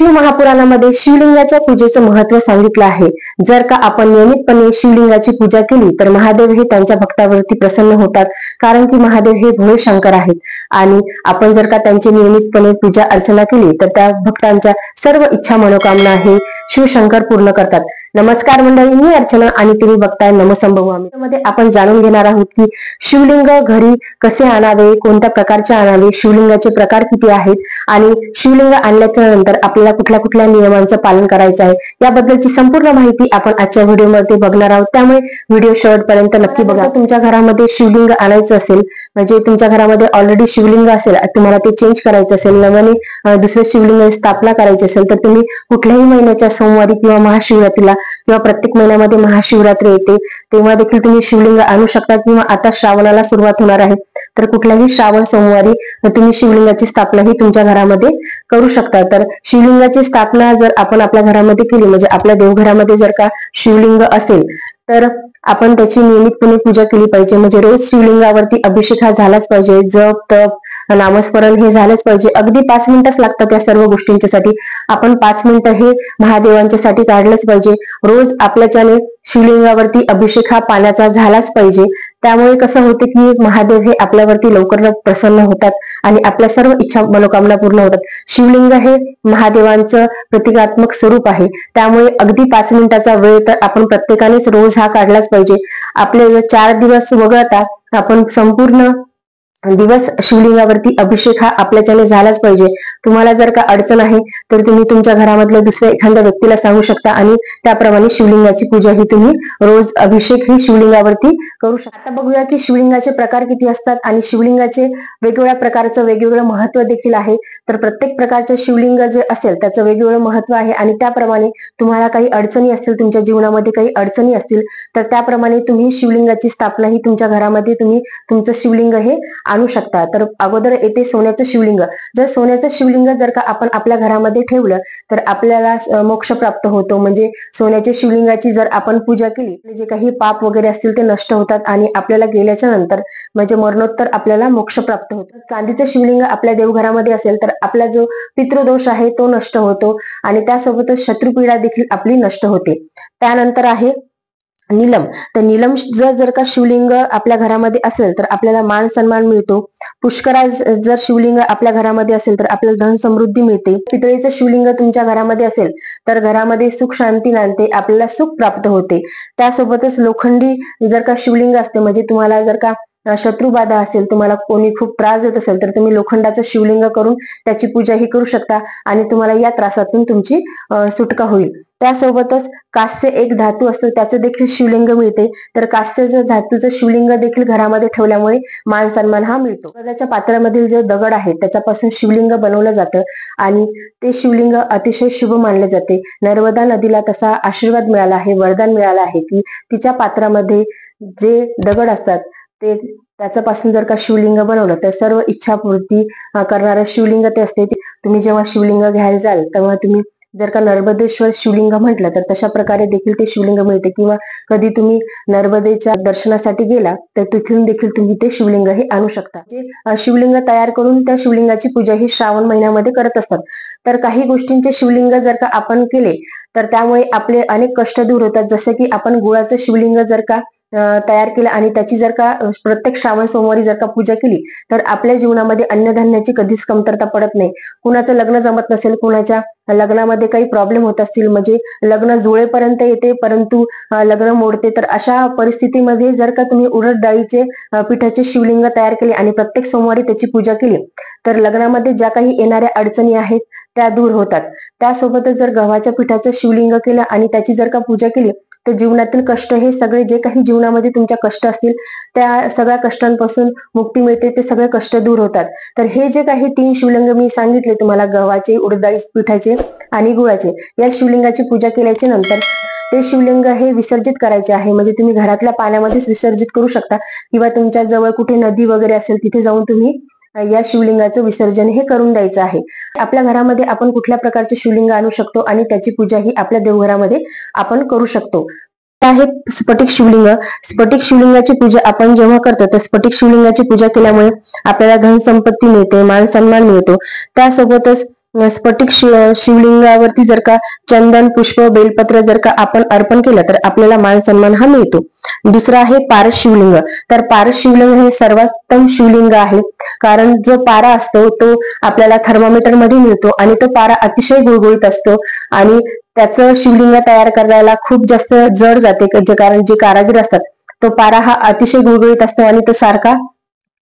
शिव महापुराणामध्ये शिवलिंगाच्या पूजेचं महत्व सांगितलं आहे। जर का आपण नियमितपणे शिवलिंगाची पूजा केली तर महादेव हे त्यांच्या भक्तावरती प्रसन्न होतात, कारण की महादेव हे भोळे शंकर आहेत आणि आपण जर का त्यांची नियमितपणे पूजा अर्चना केली तर त्या भक्तांच्या सर्व इच्छा मनोकामना हे शिवशंकर पूर्ण करतात। नमस्कार मंडळी, मी अर्चना आणि तुम्ही बघताय नमसंभवामी। मध्ये आपण जाणून घेणार आहोत की शिवलिंग घरी कसे आणावे, कोणत्या प्रकारचे आणावे, शिवलिंगाचे प्रकार किती आहेत आणि शिवलिंग आणल्याच्या नंतर आपल्याला कुठल्या कुठल्या नियमांचं पालन करायचं आहे याबद्दलची संपूर्ण माहिती आपण आजच्या व्हिडिओमध्ये बघणार आहोत। त्यामुळे व्हिडिओ शेवटपर्यंत नक्की बघा। तुमच्या घरामध्ये शिवलिंग आणायचं असेल, म्हणजे तुमच्या घरामध्ये ऑलरेडी शिवलिंग असेल, तुम्हाला ते चेंज करायचं असेल, नव्याने दुसरे शिवलिंग स्थापना करायची असेल तर तुम्ही कुठल्याही महिन्याच्या सोमवारी किंवा महाशिवरात्रीला किंवा प्रत्येक महिन्यामध्ये महाशिवरात्री येते तेव्हा देखील तुम्ही शिवलिंग आणू शकता, किंवा आता श्रावणाला सुरुवात होणार आहे तर कुठल्याही श्रावण सोमवारी तुम्ही शिवलिंगाची स्थापना ही तुमच्या घरामध्ये करू शकता। तर शिवलिंगाची स्थापना जर आपण आपल्या घरामध्ये केली, म्हणजे आपल्या देवघरामध्ये जर का शिवलिंग असेल तर आपण त्याची नियमितपणे पूजा केली पाहिजे। म्हणजे रोज शिवलिंगावरती अभिषेक हा झालाच पाहिजे, जप तप नामस्मरण हे झालंच पाहिजे। अगदी 5 मिनिटच लागतात या सर्व गोष्टींच्यासाठी। आपण 5 मिनिटं हे महादेवांच्यासाठी काढलंच पाहिजे। रोज आपल्याच्याने शिवलिंगावरती अभिषेक हा पाण्याचा झालाच पाहिजे। त्यामुळे कसं होते की महादेव हे आपल्यावरती लवकर प्रसन्न होतात आणि आपल्या सर्व इच्छा मनोकामना पूर्ण होतात। शिवलिंग हे महादेवांचं प्रतिकात्मक स्वरूप आहे, त्यामुळे अगदी 5 मिनिटाचा वेळ तर आपण प्रत्येकानेच रोज हा काढलाच पाहिजे। आपले 4 दिवस वगळता आपण संपूर्ण दिवस शिवलिंगावरती अभिषेक हा आपल्याच्याने झालाच पाहिजे। तुम्हाला जर का अडचण आहे तर तुम्ही तुमच्या घरामधल्या दुसऱ्या एखाद्या व्यक्तीला सांगू शकता आणि त्याप्रमाणे शिवलिंगाची पूजा ही तुम्ही रोज अभिषेक ही शिवलिंगावरती करू शकता। आता बघूया की शिवलिंगाचे प्रकार किती असतात आणि शिवलिंगाचे वेगवेगळ्या प्रकारचं वेगवेगळं महत्व देखील आहे। तर प्रत्येक प्रकारचे शिवलिंग जे असेल त्याचं वेगवेगळं महत्व आहे आणि त्याप्रमाणे तुम्हाला काही अडचणी असतील, तुमच्या जीवनामध्ये काही अडचणी असतील तर त्याप्रमाणे तुम्ही शिवलिंगाची स्थापना ही तुमच्या घरामध्ये तुम्ही तुमचं शिवलिंग हे आणू शकता। तर अगोदर येते सोन्याचं शिवलिंग। जर सोन्याचं शिवलिंग जर का आपण आपल्या घरामध्ये ठेवलं तर आपल्याला मोक्ष प्राप्त होतो। म्हणजे सोन्याच्या शिवलिंगाची जर आपण पूजा केली, जे काही पाप वगैरे असतील ते नष्ट होतात आणि आपल्याला गेल्याच्या नंतर म्हणजे मरणोत्तर आपल्याला मोक्ष प्राप्त होतो। चांदीचं शिवलिंग आपल्या देवघरामध्ये असेल तर आपला जो पितृदोष आहे तो नष्ट होतो आणि त्यासोबतच शत्रुपीडा देखील आपली नष्ट होते। त्यानंतर आहे नीलम। तर नीलम जर का शिवलिंग आपल्या घरामध्ये असेल तर आपल्याला मान सन्मान मिळतो। पुष्कराज जर शिवलिंग आपल्या घरामध्ये असेल तर आपल्याला धन समृद्धी मिळते। पितळेचं शिवलिंग तुमच्या घरामध्ये असेल तर घरामध्ये सुख शांती नांदते, आपल्याला सुख प्राप्त होते। त्यासोबतच लोखंडी जर का शिवलिंग असते, म्हणजे तुम्हाला जर का शत्रुबाधा असेल, तुम्हाला कोणी खूप त्रास देत असेल तर तुम्ही लोखंडाचं शिवलिंग करून त्याची पूजा ही करू शकता आणि तुम्हाला या त्रासातून तुमची सुटका होईल। त्यासोबतच कास्य एक धातू असतो, त्याचं देखील शिवलिंग मिळते। तर कास्य धातूचं शिवलिंग देखील घरामध्ये ठेवल्यामुळे मान सन्मान हा मिळतो। दगडाच्या पात्रामधील जे दगड आहे त्याच्यापासून शिवलिंग बनवलं जातं आणि ते शिवलिंग अतिशय शुभ मानले जाते। नर्मदा नदीला तसा आशीर्वाद मिळाला आहे, वरदान मिळालं आहे की तिच्या पात्रामध्ये जे दगड असतात ते त्याच्यापासून जर का शिवलिंग बनवलं तर सर्व इच्छापूर्ती करणारं शिवलिंग ते असते। तुम्ही जेव्हा शिवलिंग घ्यायला जाल तेव्हा तुम्ही जर का नर्मदेश्वर शिवलिंग म्हटलं तर तशा प्रकारे देखील ते शिवलिंग मिळते, किंवा कधी तुम्ही नर्मदेच्या दर्शनासाठी गेला तर तिथून देखील तुम्ही ते शिवलिंग हे आणू शकता। जे शिवलिंग तयार करून त्या शिवलिंगाची पूजा ही श्रावण महिन्यामध्ये करत असतात। तर काही गोष्टींचे शिवलिंग जर का आपण केले तर त्यामुळे आपले अनेक कष्ट दूर होतात। जसे की आपण गुळाचं शिवलिंग जर का तयार केलं आणि त्याची जर का प्रत्येक श्रावण सोमवारी जर का पूजा केली तर आपल्या जीवनामध्ये अन्नधान्याची कधीच कमतरता पडत नाही। कुणाचं लग्न जमत नसेल, कुणाच्या लग्नामध्ये काही प्रॉब्लेम होत असतील, म्हणजे लग्न जुळेपर्यंत येते परंतु लग्न मोडते, तर अशा परिस्थितीमध्ये जर का तुम्ही उडद डाळीचे पिठाचे शिवलिंग तयार केले आणि प्रत्येक सोमवारी त्याची पूजा केली तर लग्नामध्ये ज्या काही येणाऱ्या अडचणी आहेत त्या दूर होतात। त्यासोबतच जर गव्हाच्या पिठाचं शिवलिंग केलं आणि त्याची जर का पूजा केली तर जीवनातील कष्ट हे सगळे, जे काही जीवनामध्ये तुमच्या कष्ट असतील त्या सगळ्या कष्टांपासून मुक्ती मिळते, ते सगळे कष्ट दूर होतात। तर हे जे काही 3 शिवलिंग मी सांगितले तुम्हाला, गव्हाचे, उडदाळी पिठाचे आणि गुळाचे, या शिवलिंगाची पूजा केल्याच्या नंतर ते शिवलिंग हे विसर्जित करायचे आहे। म्हणजे तुम्ही घरातल्या पाण्यामध्येच विसर्जित करू शकता किंवा तुमच्या जवळ कुठे नदी वगैरे असेल तिथे जाऊन तुम्ही या शिवलिंगाचं विसर्जन हे करून द्यायचं आहे। आपल्या घरामध्ये आपण कुठल्या प्रकारचे शिवलिंग आणू शकतो आणि त्याची पूजा ही आपल्या देवघरामध्ये आपण करू शकतो। आहे स्फटिक शिवलिंग। स्फटिक शिवलिंगाची पूजा आपण जेव्हा करतो तर स्फटिक शिवलिंगाची पूजा केल्यामुळे आपल्याला धन संपत्ती मिळते, मान सन्मान मिळतो। त्यासोबतच स्फटिक शिवलिंगावरती जर का चंदन, पुष्प, बेलपत्र जर का आपण अर्पण केलं तर आपल्याला मान सन्मान हा मिळतो. दुसरा आहे पारस शिवलिंग. तर पारस शिवलिंग हे सर्वोत्तम शिवलिंग आहे, कारण जो पारा असतो तो आपल्याला थर्मामीटर मध्ये मिळतो आणि तो पारा अतिशय गुळगुळीत असतो आणि त्याचं शिवलिंग तयार करायला खूप जास्त जड जाते, कारण जे कारागीर असतात तो पारा हा अतिशय गुळगुळीत असतो आणि तो सारखा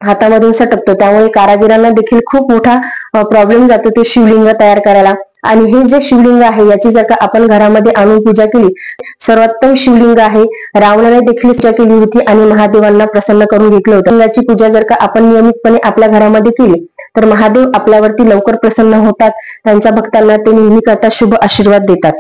हातामधून सटकतो, त्यामुळे कारागिरांना देखील खूप मोठा प्रॉब्लेम जातो ते शिवलिंग तयार करायला. आणि हे जे शिवलिंग आहे याची जर का आपण घरामध्ये आणून पूजा केली, सर्वोत्तम शिवलिंग आहे. रावणाने देखील पूजा केली होती आणि महादेवांना प्रसन्न करून घेतलं होतं. लिंगाची पूजा जर का आपण नियमितपणे आपल्या घरामध्ये केली तर महादेव आपल्यावरती लवकर प्रसन्न होतात. त्यांच्या भक्तांना ते नेहमी करता शुभ आशीर्वाद देतात.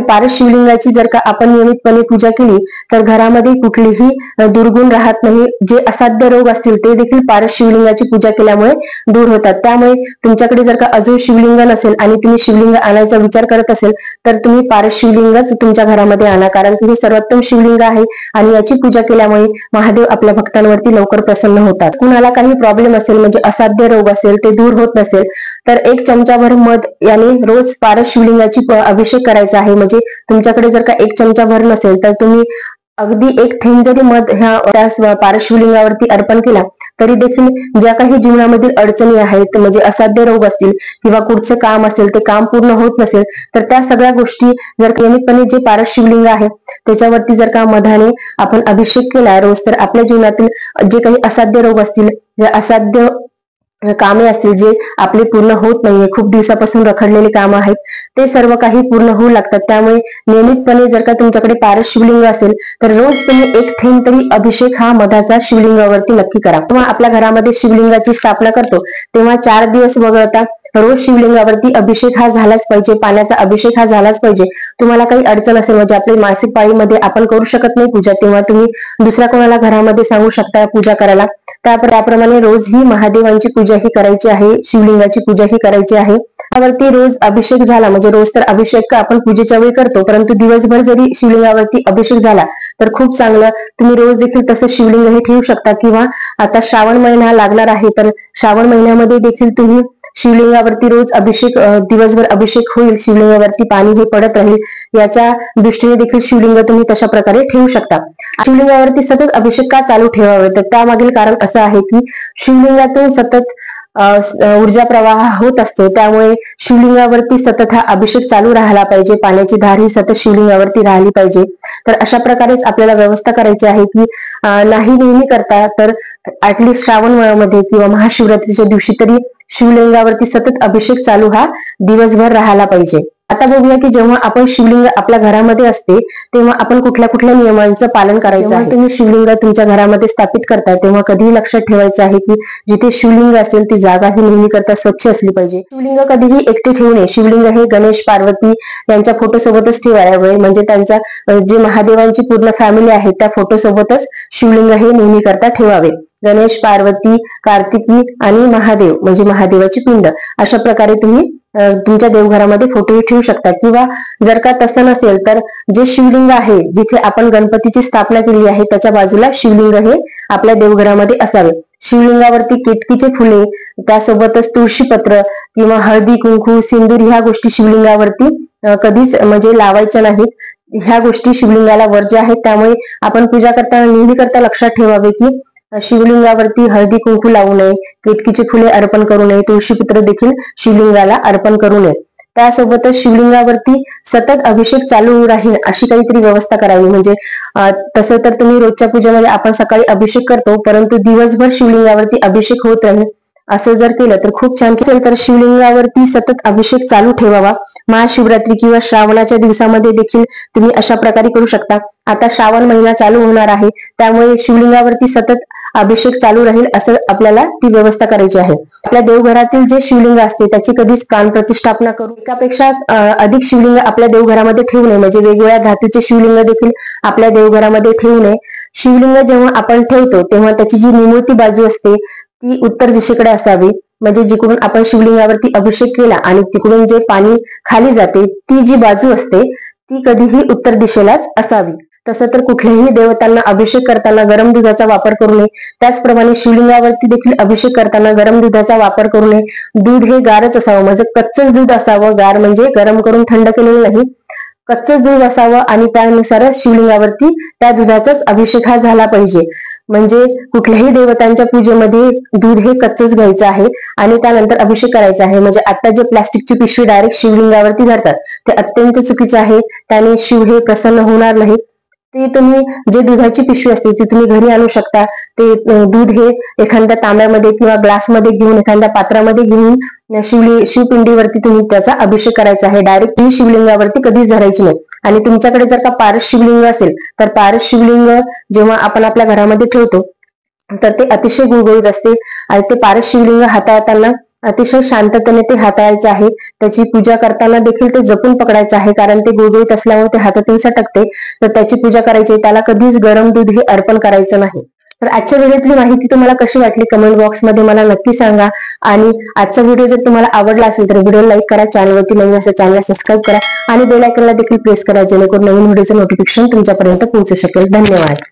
पारस शिवलिंगाची जर का आपण नियमितपणे पूजा केली तर घरामध्ये कुठलीही दुर्गुण राहत नाही. जे असाध्य रोग असतील ते देखील पारस शिवलिंगाची पूजा केल्यामुळे दूर होतात. त्यामुळे तुमच्याकडे जर का अजून शिवलिंग नसेल आणि तुम्ही शिवलिंग आणायचा विचार करत असेल तर तुम्ही पारस शिवलिंगच तुमच्या घरामध्ये आणा, कारण की हे सर्वोत्तम शिवलिंग आहे आणि याची पूजा केल्यामुळे महादेव आपल्या भक्तांवरती लवकर प्रसन्न होतात. कुणाला काही प्रॉब्लेम असेल, म्हणजे असाध्य रोग असेल, ते दूर होत नसेल तर 1 चमचाभर मध याने रोज पारस शिवलिंगाची अभिषेक करायचा आहे. म्हणजे तुमच्याकडे जर का 1 चमचाभर नसेल तर तुम्ही अगदी 1 थेंब जरी मध त्या पारस शिवलिंगावरती अर्पण केला तरी देखील ज्या काही जीवनामधील अडचणी आहेत, म्हणजे असाध्य रोग असतील किंवा कुठचं काम असेल ते काम पूर्ण होत नसेल तर त्या सगळ्या गोष्टी जर नियमितपणे जे पारस शिवलिंग आहे त्याच्यावरती जर का मधाने आपण अभिषेक केला रोज, तर आपल्या जीवनातील जे काही असाध्य रोग असतील, जे असाध्य कामे असतील, जे आपले पूर्ण होत नाहीये, खूप दिवसापासून रखडलेले काम आहेत, ते सर्व काही पूर्ण होऊ लागतात. त्यामुळे नियमितपणे जर का तुमच्याकडे पारस शिवलिंग असेल तर रोज तुम्ही 1 थेंब तरी अभिषेक हा मधाचा शिवलिंगावरती नक्की करा. तेव्हा आपल्या घरामध्ये शिवलिंगाची स्थापना करतो तेव्हा 4 दिवस वगळता रोज शिवलिंगावरती अभिषेक हा झालाच पाहिजे, पाण्याचा अभिषेक हा झालाच पाहिजे. तुम्हाला काही अडचण असेल, म्हणजे आपल्या मासिक पाळीमध्ये आपण करू शकत नाही पूजा, तेव्हा तुम्ही दुसऱ्या कोणाला घरामध्ये सांगू शकता पूजा करायला. त्याप्रमाणे रोज ही महादेवांची पूजा ही करायची आहे, शिवलिंगाची पूजा ही करायची आहे. त्यावरती रोज अभिषेक झाला, म्हणजे रोज तर अभिषेक आपण पूजेच्या वेळी करतो, परंतु दिवसभर जरी शिवलिंगावरती अभिषेक झाला तर खूप चांगलं. तुम्ही रोज देखील तसं शिवलिंग हे ठेवू शकता, किंवा आता श्रावण महिना लागणार आहे तर श्रावण महिन्यामध्ये देखील तुम्ही शिवलिंगावरती रोज अभिषेक, दिवसभर अभिषेक होईल, शिवलिंगावरती पाणी हे पडत राहील, याच्या दृष्टीने देखील शिवलिंग तुम्ही तशा प्रकारे ठेवू शकता. शिवलिंगावरती सतत अभिषेक का चालू ठेवावे, तर त्यामागील कारण असं आहे की शिवलिंगातून सतत ऊर्जा प्रवाह होत असतो, त्यामुळे शिवलिंगावरती सतत हा अभिषेक चालू राहायला पाहिजे, पाण्याची धार ही सतत शिवलिंगावरती राहिली पाहिजे. तर अशा प्रकारेच आपल्याला व्यवस्था करायची आहे की नाही नेहमी करता तर ऍटलिस्ट श्रावण महिन्यामध्ये किंवा महाशिवरात्रीच्या दिवशी तरी शिवलिंगावरती सतत अभिषेक चालू हा दिवसभर राहायला पाहिजे. आता बघूया की जेव्हा आपण शिवलिंग आपल्या घरामध्ये असते तेव्हा आपण कुठल्या कुठल्या नियमांचं पालन करायचं आहे. तुम्ही शिवलिंग तुमच्या घरामध्ये स्थापित करता तेव्हा कधीही लक्षात ठेवायचं आहे की जिथे शिवलिंग असेल ती जागा ही नेहमी करता स्वच्छ असली पाहिजे. शिवलिंग कधीही एकटे ठेवू नये. शिवलिंग हे गणेश, पार्वती यांच्या फोटो सोबतच ठेवावे, म्हणजे त्यांचा जे महादेवांची पूर्ण फॅमिली आहे त्या फोटो सोबतच शिवलिंग हे नेहमी करता ठेवावे. गणेश, पार्वती, कार्तिकी आणि महादेव म्हणजे महादेवाची पिंड, अशा प्रकारे तुम्ही तुमच्या देवघरामध्ये फोटोही ठेवू शकता. किंवा जर का तसं नसेल तर जे शिवलिंग आहे जिथे आपण गणपतीची स्थापना केली आहे त्याच्या बाजूला शिवलिंग हे आपल्या देवघरामध्ये असावे. शिवलिंगावरती केतकीचे फुले, त्यासोबतच तुळशीपत्र किंवा हळदी, कुंकू, सिंदूर ह्या गोष्टी शिवलिंगावरती कधीच म्हणजे लावायच्या नाहीत. ह्या गोष्टी शिवलिंगाला वर्ज्य आहेत. त्यामुळे आपण पूजा करताना नेहमी करता लक्षात ठेवावे की शिवलिंगावरती हळदी कुंकू लावू नये, केतकीची फुले अर्पण करू नये, तुळशीपत्र देखील शिवलिंगाला अर्पण करू नये. त्यासोबतच शिवलिंगावरती सतत अभिषेक चालू राहील अशी काहीतरी व्यवस्था करावी. म्हणजे तसं तर तुम्ही रोजच्या पूजेमध्ये आपण सकाळी अभिषेक करतो, परंतु दिवसभर शिवलिंगावरती अभिषेक होत राहील असं जर केलं तर खूप छान. तर शिवलिंगावरती सतत अभिषेक चालू ठेवावा. महाशिवरात्री किंवा श्रावणाच्या दिवसामध्ये देखील तुम्ही अशा प्रकारे करू शकता. आता श्रावण महिना चालू होणार आहे त्यामुळे शिवलिंगावरती सतत अभिषेक चालू राहील असं आपल्याला ती व्यवस्था करायची आहे. आपल्या देवघरातील जे शिवलिंग असते त्याची कधीच प्राण प्रतिष्ठापना करू, एकापेक्षा अधिक शिवलिंग आपल्या देवघरामध्ये ठेवू नये. म्हणजे वेगवेगळ्या धातूचे शिवलिंग देखील आपल्या देवघरामध्ये ठेवू नये. शिवलिंग जेव्हा आपण ठेवतो तेव्हा त्याची जी निमुळती बाजू असते ती उत्तर दिशेकडे असावी. म्हणजे जिकडून आपण शिवलिंगावरती अभिषेक केला आणि तिकडून जे पाणी खाली जाते ती जी बाजू असते ती कधीही उत्तर दिशेलाच असावी. तसं तर कुठल्याही देवतांना अभिषेक करताना गरम दुधाचा वापर करू नये. त्याचप्रमाणे शिवलिंगावरती देखील अभिषेक करताना गरम दुधाचा वापर करू नये. दूध हे गारच असावं, म्हणजे कच्चच दूध असावं. गार म्हणजे गरम करून थंड केलेलं नाही, कच्चच दूध असावं आणि त्यानुसारच शिवलिंगावरती त्या दुधाचाच अभिषेक हा झाला पाहिजे. म्हणजे कुठल्याही देवतांच्या पूजेमध्ये दूध हे कच्चच घ्यायचं आहे आणि त्यानंतर अभिषेक करायचा आहे. म्हणजे आता जे प्लास्टिकची पिशवी डायरेक्ट शिवलिंगावरती धरतात ते अत्यंत चुकीचं आहे. त्याने शिव हे प्रसन्न होणार नाही. ते तुम्ही जे दुधाची पिशवी असते ती तुम्ही घरी आणू शकता. ते दूध हे एखाद्या तांब्यामध्ये किंवा ग्लासमध्ये घेऊन, एखाद्या पात्रामध्ये घेऊन शिवपिंडीवरती तुम्ही त्याचा अभिषेक करायचा आहे. डायरेक्ट ही शिवलिंगावरती कधीच धरायची नाही. आणि तुमच्याकडे जर का पारस शिवलिंग असेल तर पारस शिवलिंग जेव्हा आपण आपल्या घरामध्ये ठेवतो तर ते अतिशय गुळगुळीत असते आणि ते पारस शिवलिंग हाताळताना अतिशय शांततेने ते हाताळायचं आहे. त्याची पूजा करताना देखील ते जपून पकडायचं आहे, कारण ते गुळगुळीत असल्यामुळे ते हातातून सटकते. तर त्याची पूजा करायची, त्याला कधीच गरम दूध हे अर्पण करायचं नाही. तर आजच्या व्हिडिओतली माहिती तुम्हाला कशी वाटली कमेंट बॉक्समध्ये मला नक्की सांगा. आणि आजचा व्हिडिओ जर तुम्हाला आवडला असेल तर व्हिडिओ लाईक करा, चॅनलवरती नवीन असेल चॅनलला सबस्क्राईब करा आणि बेल आयकॉनला देखील प्रेस करा, जेणेकरून नवीन व्हिडिओचं नोटिफिकेशन तुमच्यापर्यंत पोहोचू शकेल. धन्यवाद.